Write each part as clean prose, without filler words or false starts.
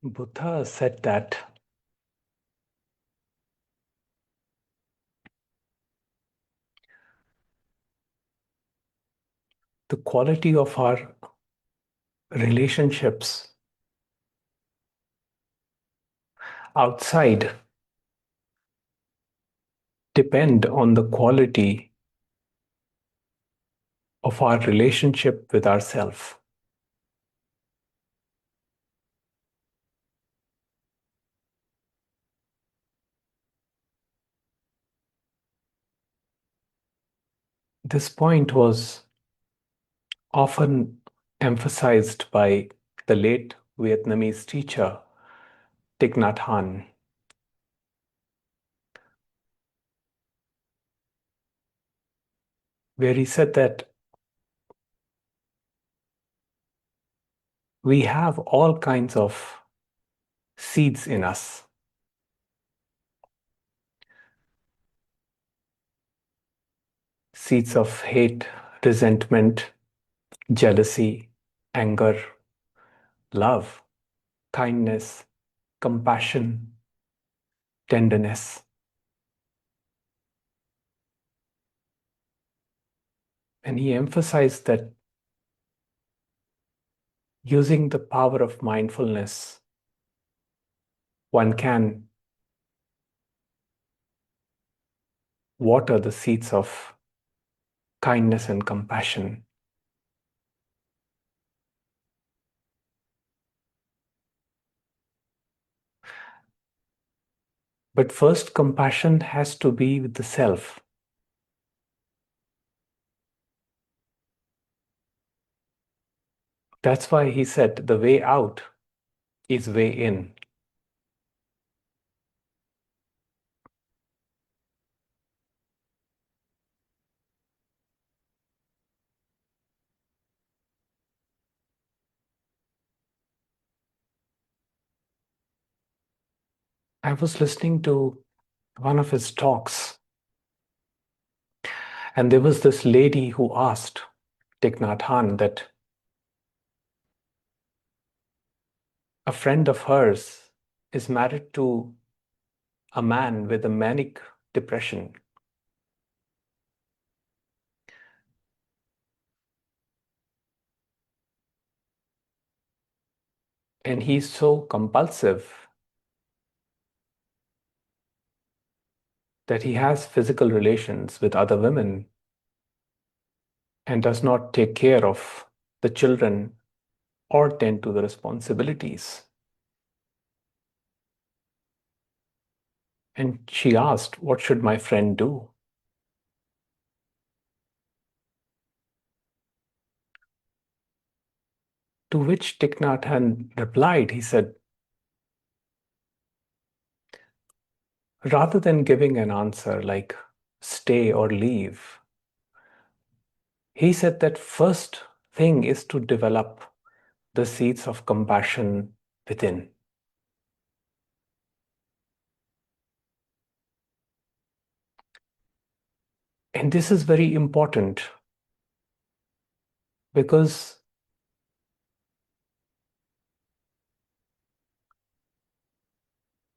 Buddha said that the quality of our relationships outside depend on the quality of our relationship with ourselves. This point was often emphasized by the late Vietnamese teacher Thich Nhat Hanh, where he said that we have all kinds of seeds in us. Seeds of hate, resentment, jealousy, anger, love, kindness, compassion, tenderness. And he emphasized that using the power of mindfulness, one can water the seeds of kindness and compassion. But first, compassion has to be with the self. That's why he said the way out is way in. I was listening to one of his talks, and there was this lady who asked Thich Nhat Hanh that a friend of hers is married to a man with a manic depression. And he's so compulsive that he has physical relations with other women and does not take care of the children or tend to the responsibilities. And she asked, "What should my friend do?" To which Thich Nhat Hanh replied, he said, rather than giving an answer like stay or leave, he said that first thing is to develop the seeds of compassion within. And this is very important because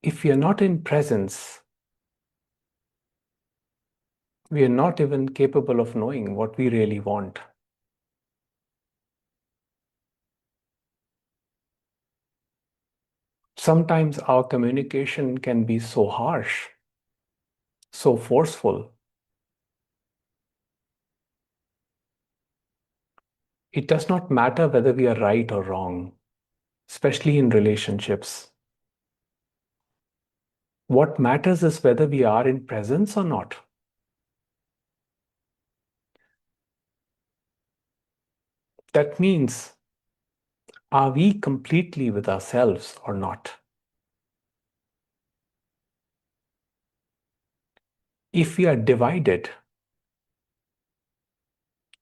if we are not in presence, we are not even capable of knowing what we really want. Sometimes our communication can be so harsh, so forceful. It does not matter whether we are right or wrong, especially in relationships. What matters is whether we are in presence or not. That means, are we completely with ourselves or not? If we are divided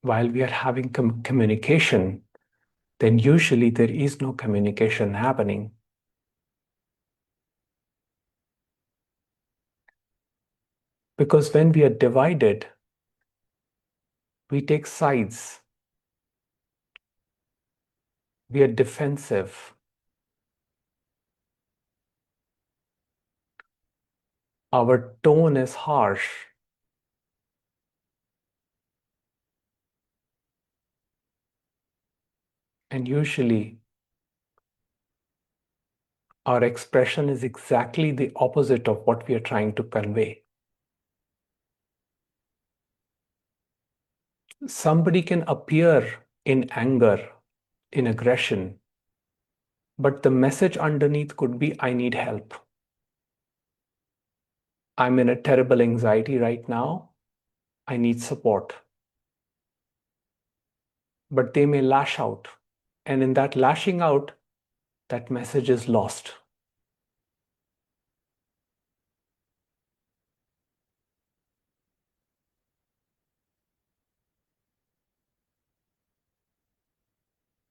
while we are having communication, then usually there is no communication happening. Because when we are divided, we take sides. We are defensive. Our tone is harsh, and usually our expression is exactly the opposite of what we are trying to convey. Somebody can appear in anger, in aggression, but the message underneath could be, I need help. I'm in a terrible anxiety right now. I need support. But they may lash out. And in that lashing out, that message is lost.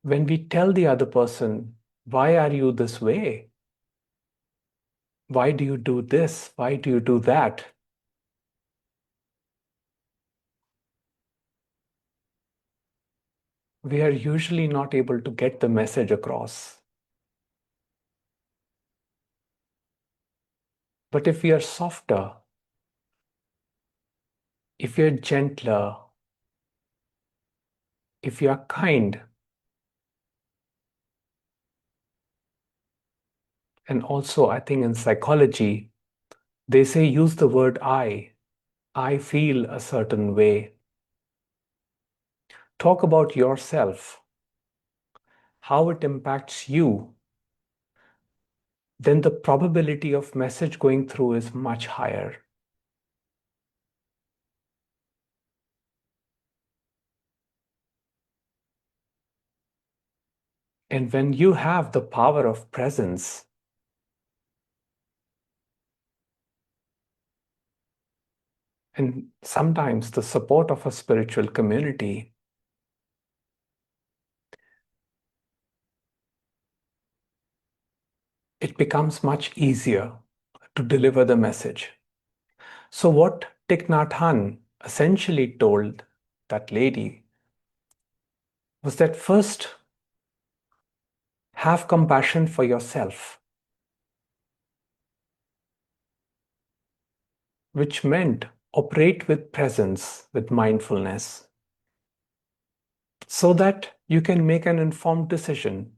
When we tell the other person, why are you this way? Why do you do this? Why do you do that? We are usually not able to get the message across. But if we are softer, if we are gentler, if you are kind, and also I think in psychology, they say use the word I. I feel a certain way. Talk about yourself, how it impacts you, then the probability of message going through is much higher. And when you have the power of presence, and sometimes the support of a spiritual community, it becomes much easier to deliver the message. So, what Thich Nhat Hanh essentially told that lady was that first, have compassion for yourself, which meant operate with presence, with mindfulness, so that you can make an informed decision.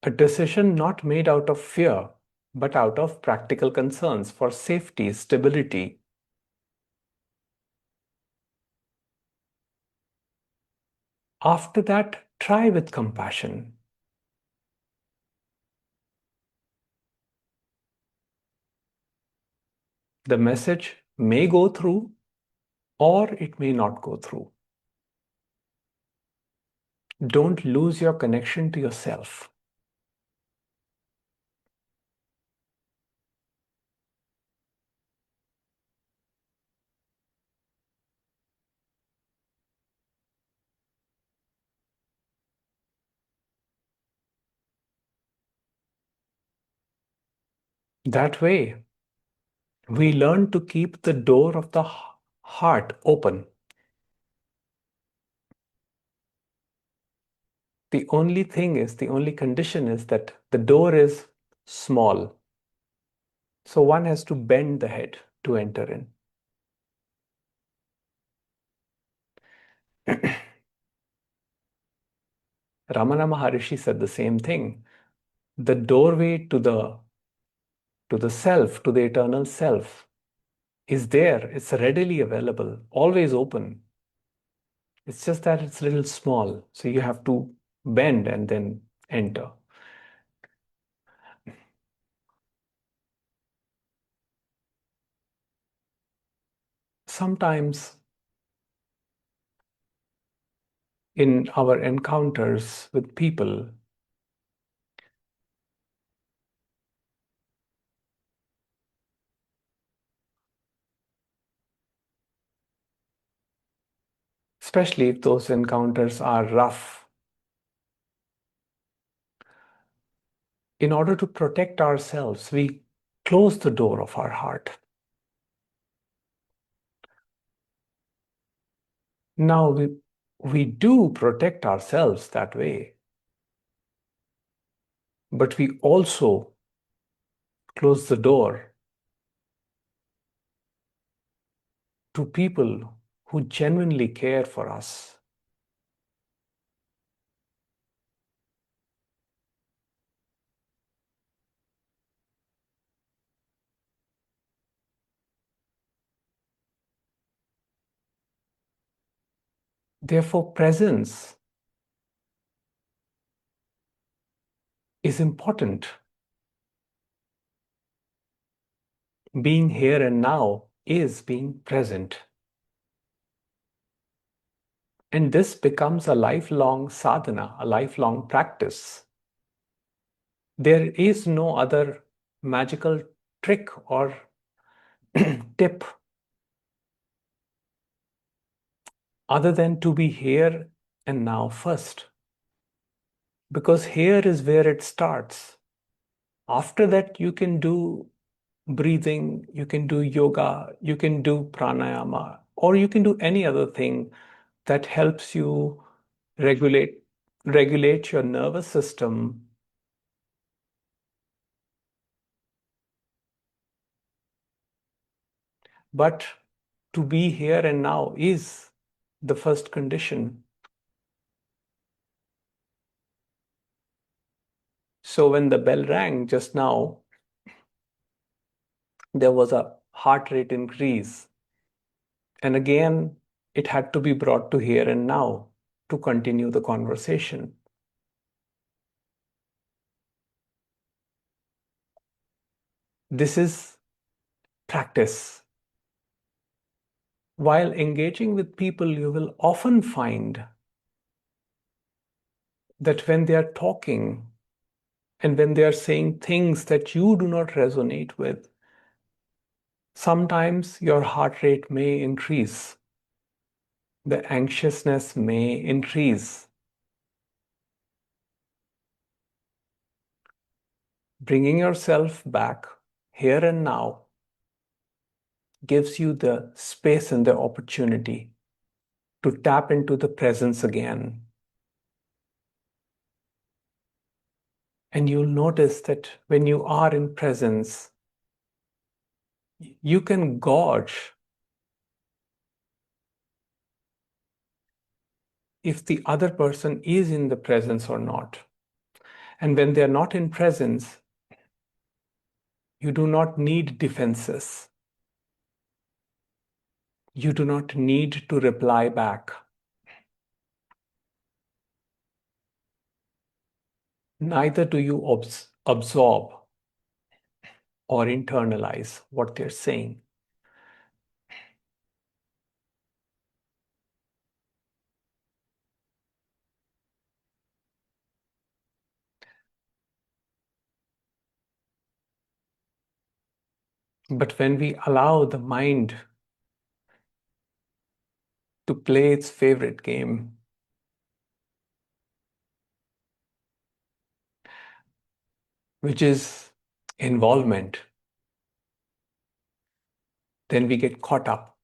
A decision not made out of fear, but out of practical concerns for safety, stability. After that, try with compassion. The message may go through or it may not go through. Don't lose your connection to yourself. That way, we learn to keep the door of the heart open. The only thing is, the only condition is that the door is small. So one has to bend the head to enter in. Ramana Maharishi said the same thing. The doorway to the self, to the eternal self, is there. It's readily available, always open. It's just that it's a little small. So you have to bend and then enter. Sometimes in our encounters with people, especially if those encounters are rough, in order to protect ourselves, we close the door of our heart. Now, we do protect ourselves that way, but we also close the door to people who genuinely care for us. Therefore, presence is important. Being here and now is being present. And this becomes a lifelong sadhana, a lifelong practice. There is no other magical trick or tip other than to be here and now first. Because here is where it starts. After that, you can do breathing, you can do yoga, you can do pranayama, or you can do any other thing that helps you regulate regulate your nervous system. But to be here and now is the first condition. So when the bell rang just now, there was a heart rate increase. And again, it had to be brought to here and now to continue the conversation. This is practice. While engaging with people, you will often find that when they are talking and when they are saying things that you do not resonate with, sometimes your heart rate may increase, the anxiousness may increase. Bringing yourself back here and now gives you the space and the opportunity to tap into the presence again. And you'll notice that when you are in presence, you can gauge if the other person is in the presence or not. And when they're not in presence, you do not need defenses. You do not need to reply back. Neither do you absorb or internalize what they're saying. But when we allow the mind to play its favorite game, which is involvement, then we get caught up.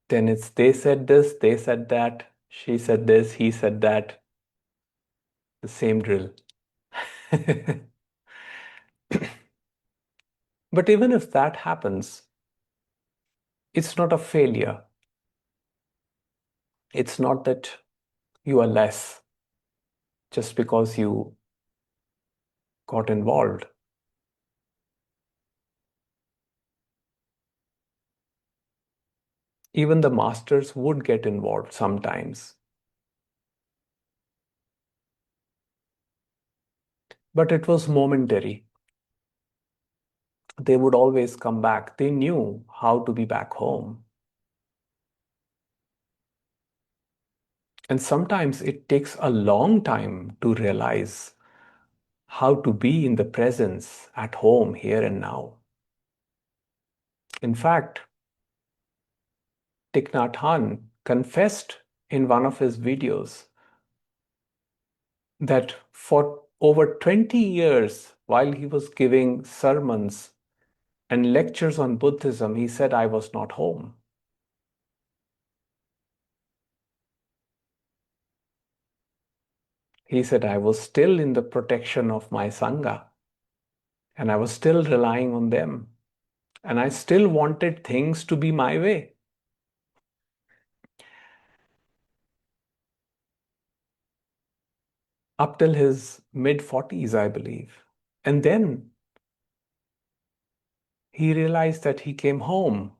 Then it's they said this, they said that, she said this, he said that, the same drill. But even if that happens, it's not a failure. It's not that you are less just because you got involved. Even the masters would get involved sometimes. But it was momentary. They would always come back. They knew how to be back home. And sometimes it takes a long time to realize how to be in the presence at home, here and now. In fact, Thich Nhat Hanh confessed in one of his videos that for over 20 years, while he was giving sermons and lectures on Buddhism, he said, I was not home. He said, I was still in the protection of my Sangha and I was still relying on them. And I still wanted things to be my way. Up till his mid 40s, I believe. And then he realized that he came home.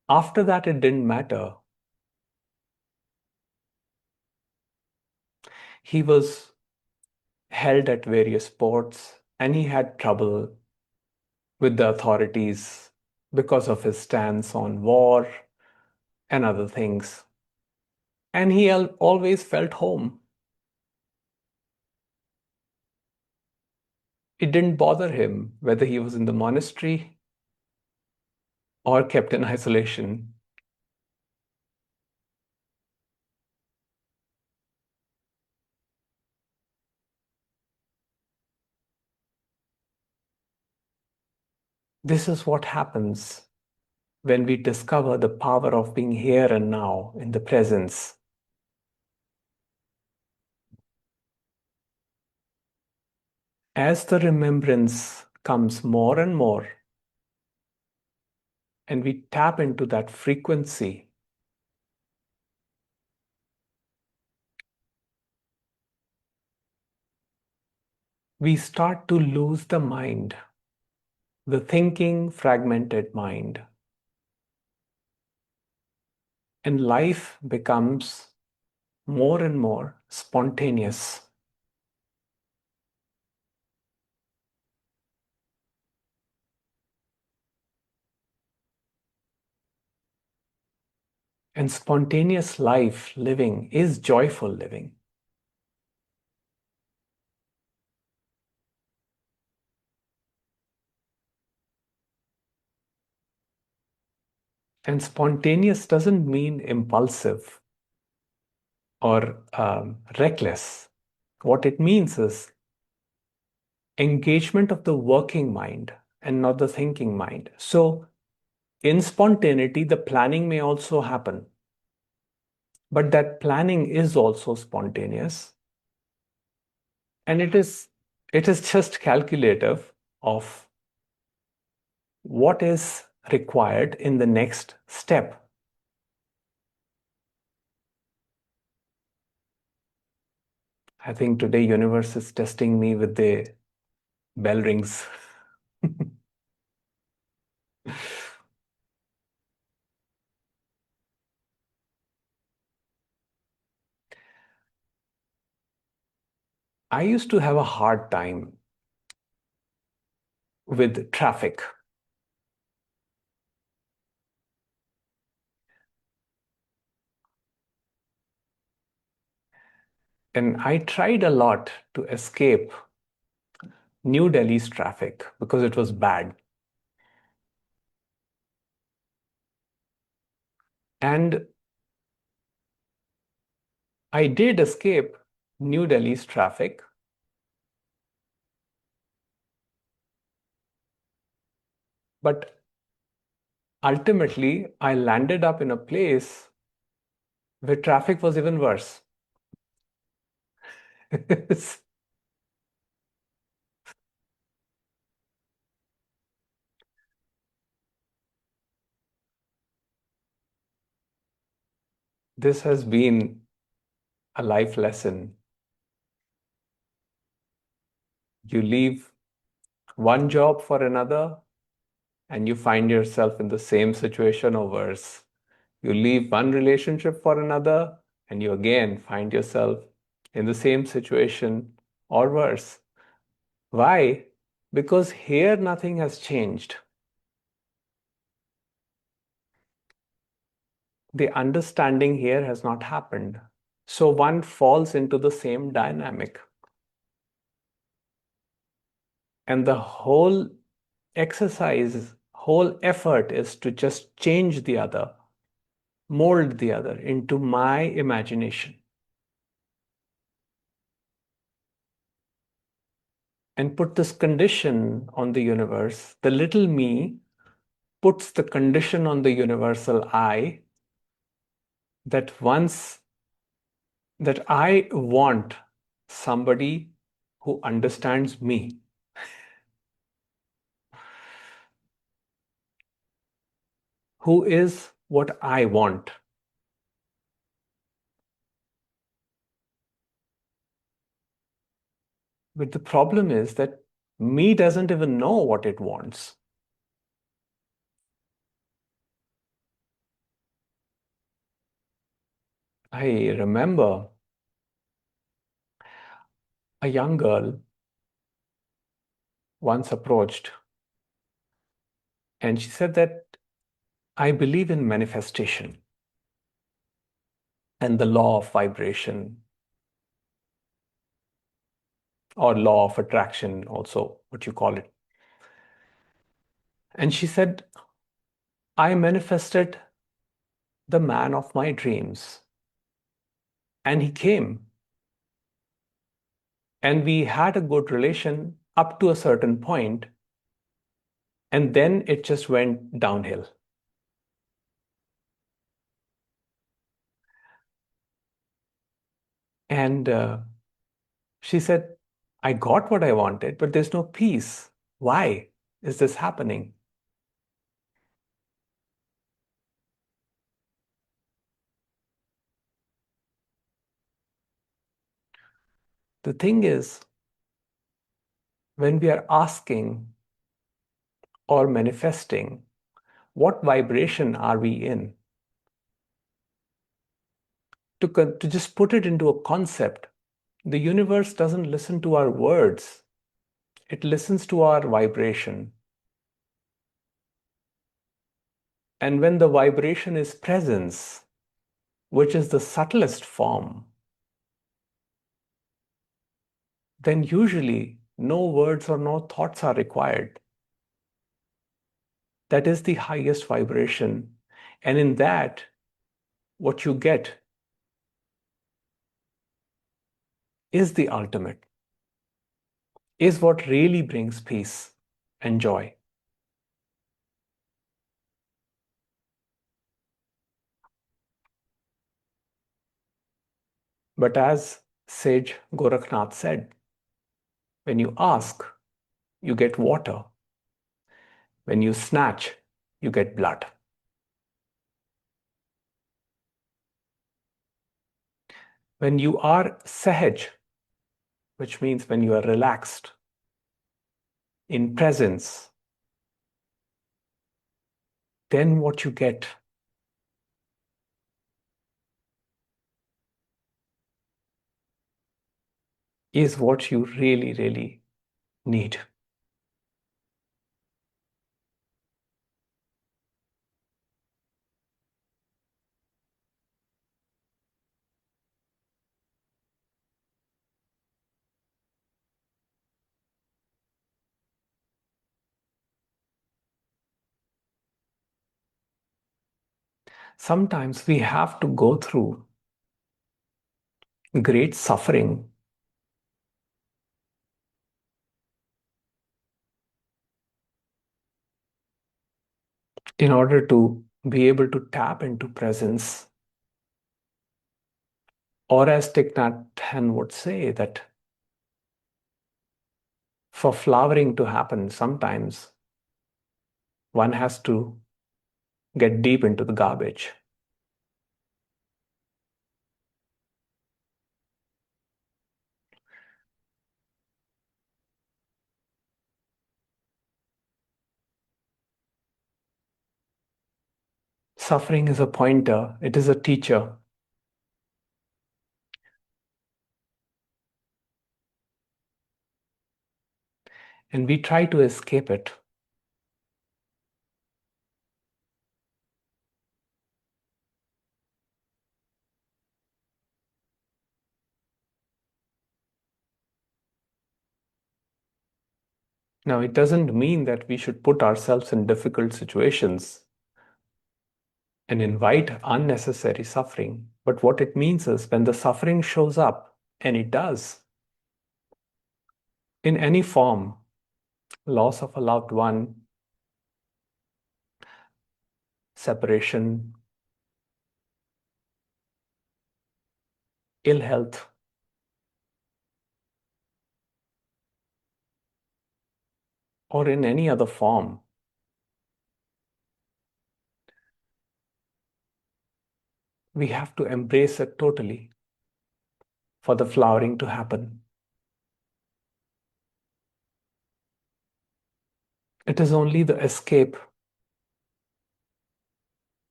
After that, it didn't matter. He was held at various ports and he had trouble with the authorities because of his stance on war and other things. And he always felt home. It didn't bother him whether he was in the monastery or kept in isolation. This is what happens when we discover the power of being here and now in the presence. As the remembrance comes more and more, and we tap into that frequency, we start to lose the mind, the thinking, fragmented mind. And life becomes more and more spontaneous. And spontaneous life living is joyful living. And spontaneous doesn't mean impulsive or reckless. What it means is engagement of the working mind and not the thinking mind. So, in spontaneity, the planning may also happen, but that planning is also spontaneous, and it is just calculative of what is required in the next step. I think today universe is testing me with the bell rings. I used to have a hard time with traffic. And I tried a lot to escape New Delhi's traffic because it was bad. And I did escape New Delhi's traffic, but ultimately I landed up in a place where traffic was even worse. This has been a life lesson. You leave one job for another, and you find yourself in the same situation or worse. You leave one relationship for another, and you again find yourself in the same situation or worse. Why? Because here nothing has changed. The understanding here has not happened. So one falls into the same dynamic. And the whole exercise, whole effort is to just change the other, mold the other into my imagination, and put this condition on the universe. The little me puts the condition on the universal I that once that I want somebody who understands me, who is what I want. But the problem is that me doesn't even know what it wants. I remember a young girl once approached and she said that I believe in manifestation and the law of vibration or law of attraction, also what you call it. And she said, I manifested the man of my dreams and he came and we had a good relation up to a certain point, and then it just went downhill. And she said, I got what I wanted, but there's no peace. Why is this happening? The thing is, when we are asking or manifesting, what vibration are we in? To just put it into a concept, the universe doesn't listen to our words, it listens to our vibration. And when the vibration is presence, which is the subtlest form, then usually no words or no thoughts are required. That is the highest vibration. And in that, what you get is the ultimate, is what really brings peace and joy. But as Sage Gorakhnath said, when you ask, you get water. When you snatch, you get blood. When you are sahaj, which means when you are relaxed, in presence, then what you get is what you really, really need. Sometimes we have to go through great suffering in order to be able to tap into presence. Or as Thich Nhat Hanh would say, that for flowering to happen, sometimes one has to get deep into the garbage. Suffering is a pointer, it is a teacher. And we try to escape it. Now, it doesn't mean that we should put ourselves in difficult situations and invite unnecessary suffering. But what it means is when the suffering shows up, and it does, in any form, loss of a loved one, separation, ill health, or in any other form, we have to embrace it totally for the flowering to happen. It is only the escape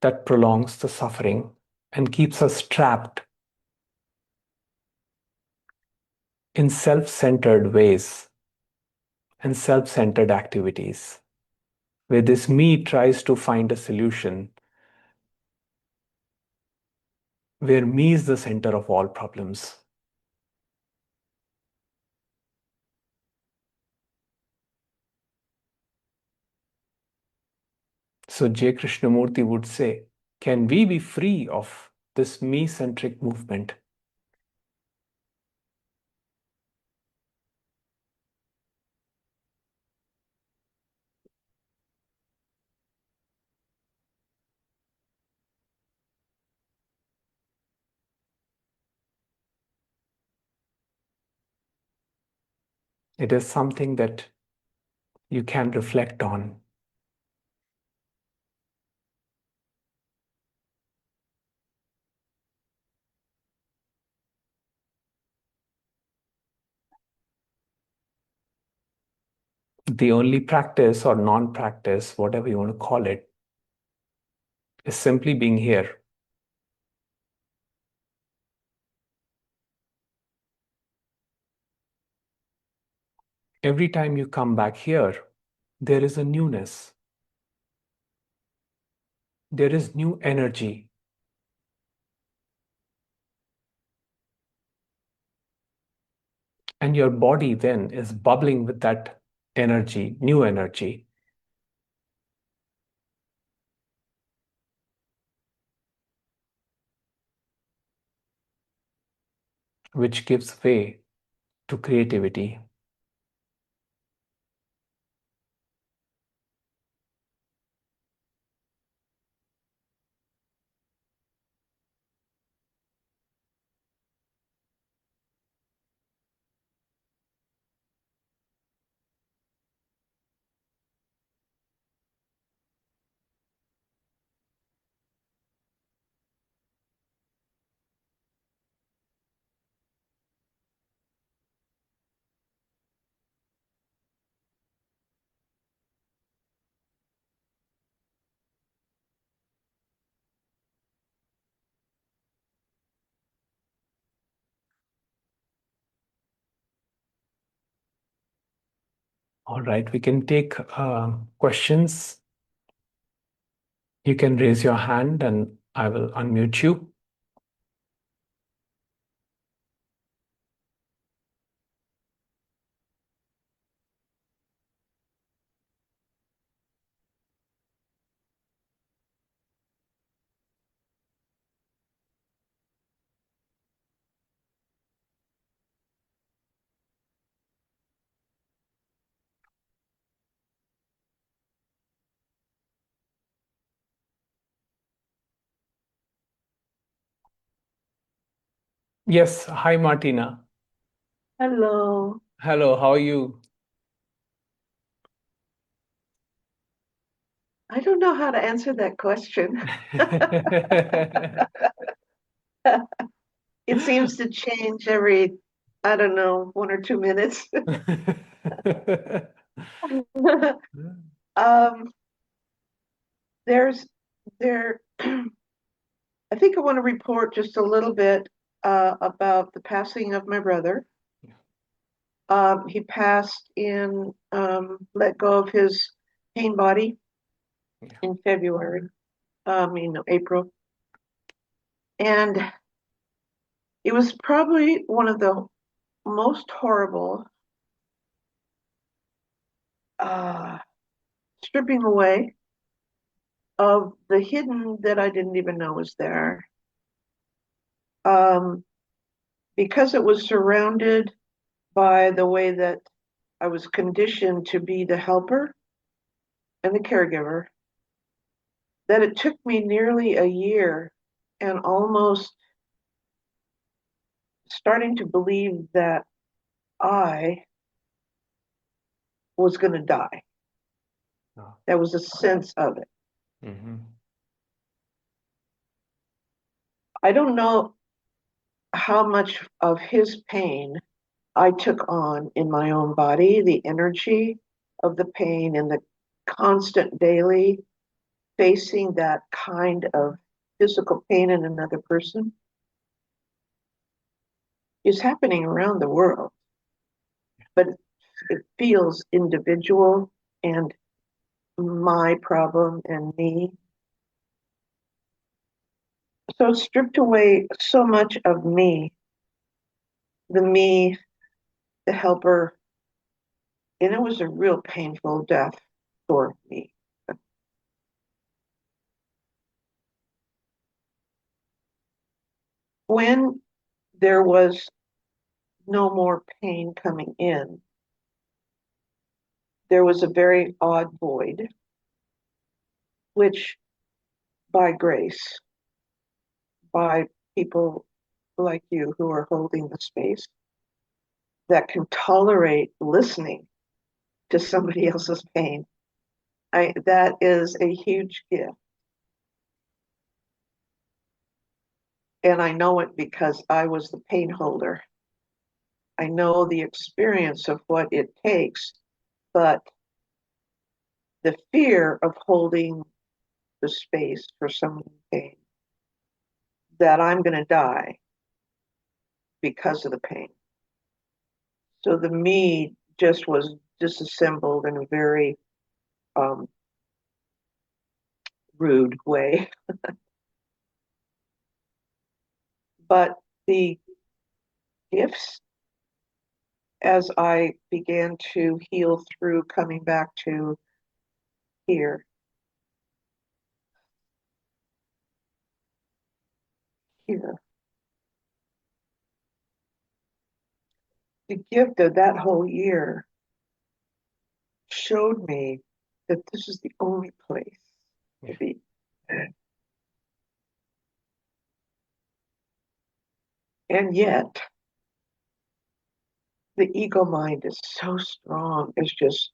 that prolongs the suffering and keeps us trapped in self-centered ways and self-centered activities, where this me tries to find a solution, where me is the center of all problems. So J. Krishnamurti would say, can we be free of this me-centric movement? It is something that you can reflect on. The only practice or non-practice, whatever you want to call it, is simply being here. Every time you come back here, there is a newness. There is new energy. And your body then is bubbling with that energy, new energy, which gives way to creativity. All right, we can take questions. You can raise your hand and I will unmute you. Yes, hi Martina. Hello. Hello, how are you? I don't know how to answer that question. It seems to change every, I don't know, 1 or 2 minutes. Um, there's there I think I want to report just a little bit about the passing of my brother. He passed let go of his pain body in February, April. And it was probably one of the most horrible uh, stripping away of the hidden that I didn't even know was there. Um, because it was surrounded by the way that I was conditioned to be the helper and the caregiver, that it took me nearly a year and almost starting to believe that I was going to die. Oh. That was a sense of it. Mm-hmm. I don't know how much of his pain I took on in my own body, the energy of the pain and the constant daily facing that kind of physical pain in another person is happening around the world, but it feels individual and my problem and me. So it stripped away so much of me, the helper, and it was a real painful death for me. When there was no more pain coming in, there was a very odd void, which by grace, by people like you who are holding the space that can tolerate listening to somebody else's pain, that is a huge gift. And I know it because I was the pain holder. I know the experience of what it takes, but the fear of holding the space for someone in pain, that I'm going to die because of the pain. So the me just was disassembled in a very um, rude way. But the gifts, as I began to heal through coming back to here, here, the gift of that whole year showed me that this is the only place to Yeah. be. And yet, the ego mind is so strong. It's just,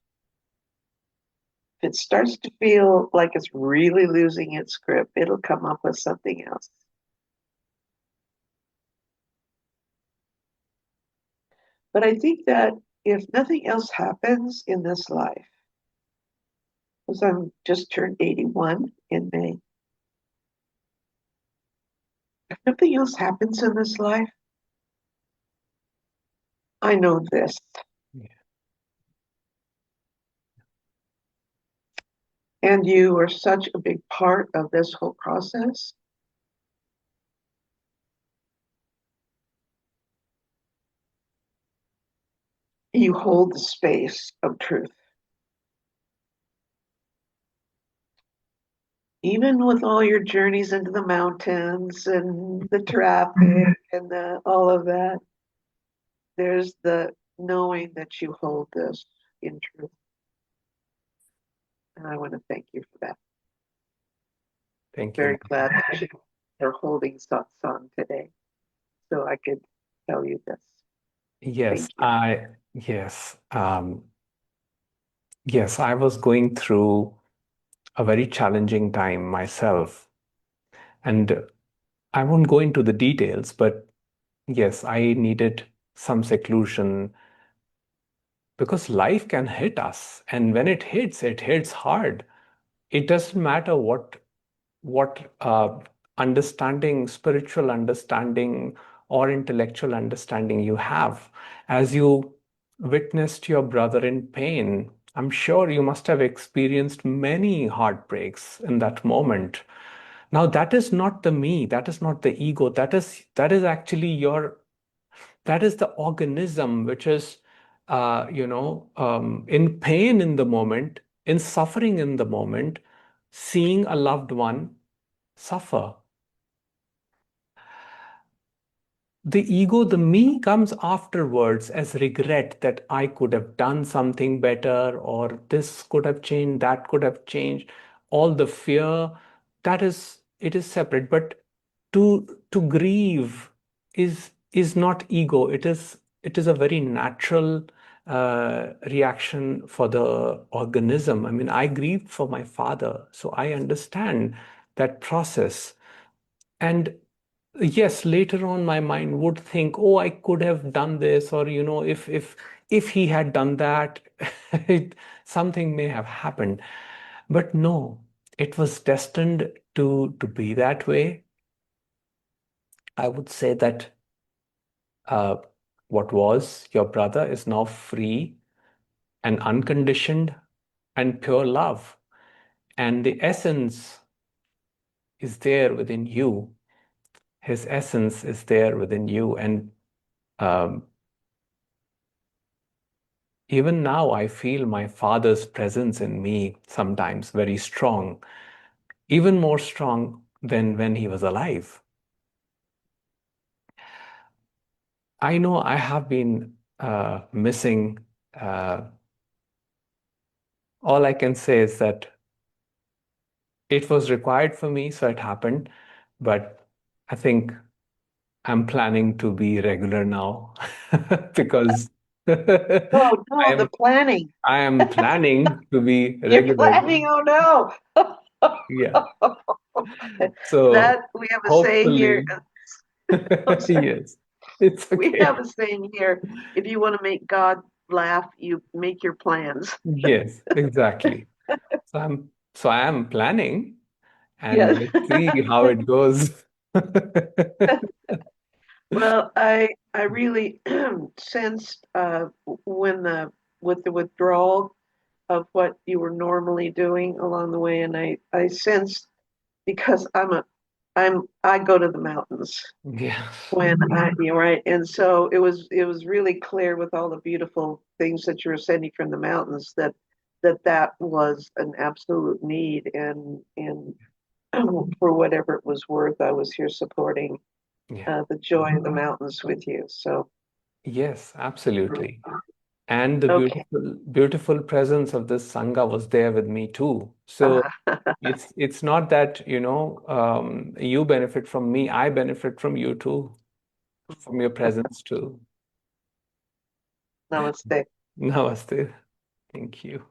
if it starts to feel like it's really losing its grip, it'll come up with something else. But I think that if nothing else happens in this life, because I'm just turned 81 in May, if nothing else happens in this life, I know this. Yeah. And you are such a big part of this whole process. You hold the space of truth. Even with all your journeys into the mountains and the traffic and all of that, there's the knowing that you hold this in truth. And I want to thank you for that. Thank you, Very Mother. glad that you are holding satsang today so I could tell you this. Yes, Thank you. yes, I was going through a very challenging time myself. And I won't go into the details, but yes, I needed some seclusion because life can hit us. And when it hits hard. It doesn't matter what understanding, spiritual understanding, or intellectual understanding you have. As you witnessed your brother in pain, I'm sure you must have experienced many heartbreaks in that moment. Now, that is not the me, that is not the ego, that is actually that is the organism which is in pain in the moment, in suffering in the moment, seeing a loved one suffer. The ego, the me, comes afterwards as regret that I could have done something better, or this could have changed, that could have changed. All the fear, it is separate. But to grieve is not ego. It is a very natural reaction for the organism. I mean, I grieved for my father, so I understand that process. And yes, later on, my mind would think, "Oh, I could have done this," or if he had done that, something may have happened. But no, it was destined to be that way. I would say that uh, what was your brother is now free and unconditioned and pure love. And the essence is there within you. His essence is there within you. And um, even now, I feel my father's presence in me sometimes very strong, even more strong than when he was alive. I know I have been missing. Uh, all I can say is that it was required for me, so it happened. But I think I'm planning to be regular now because I Oh no, the am planning. I am planning to be You're regular planning, now. oh no. Yeah. So That we have a saying here. hopefully, yes, it's We have okay. a saying here. If you want to make God laugh, you make your plans. Yes, exactly. So I am planning, and Yes. let's see how it goes. Well, I really sensed when the with the withdrawal of what you were normally doing along the way, and I sensed because I go to the mountains Yeah. when you're right, and so it was really clear with all the beautiful things that you were sending from the mountains that was an absolute need, and for whatever it was worth, I was here supporting Yeah. the joy of the mountains with you. So Yes, absolutely. And the okay. beautiful presence of this Sangha was there with me too. So uh, it's not that, you benefit from me, I benefit from you too, from your presence too. Namaste. Namaste. Thank you.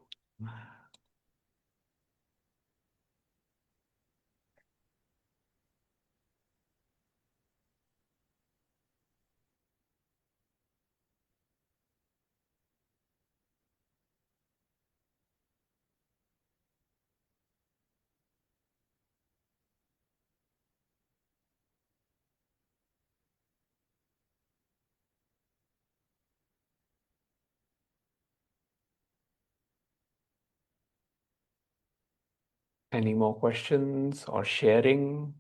Any more questions or sharing?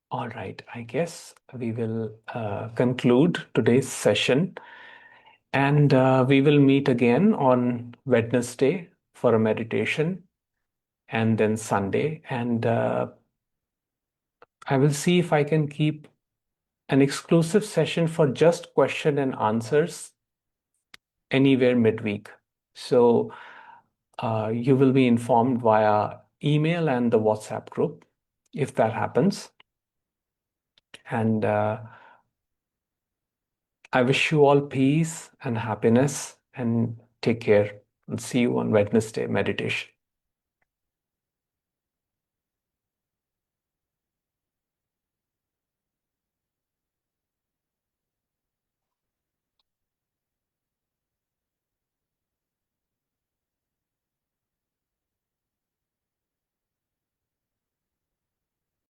All right, I guess we will conclude today's session, and we will meet again on Wednesday for a meditation and then Sunday. And I will see if I can keep an exclusive session for just question and answers anywhere midweek. So you will be informed via email and the WhatsApp group if that happens. And I wish you all peace and happiness and take care. And see you on Wednesday meditation.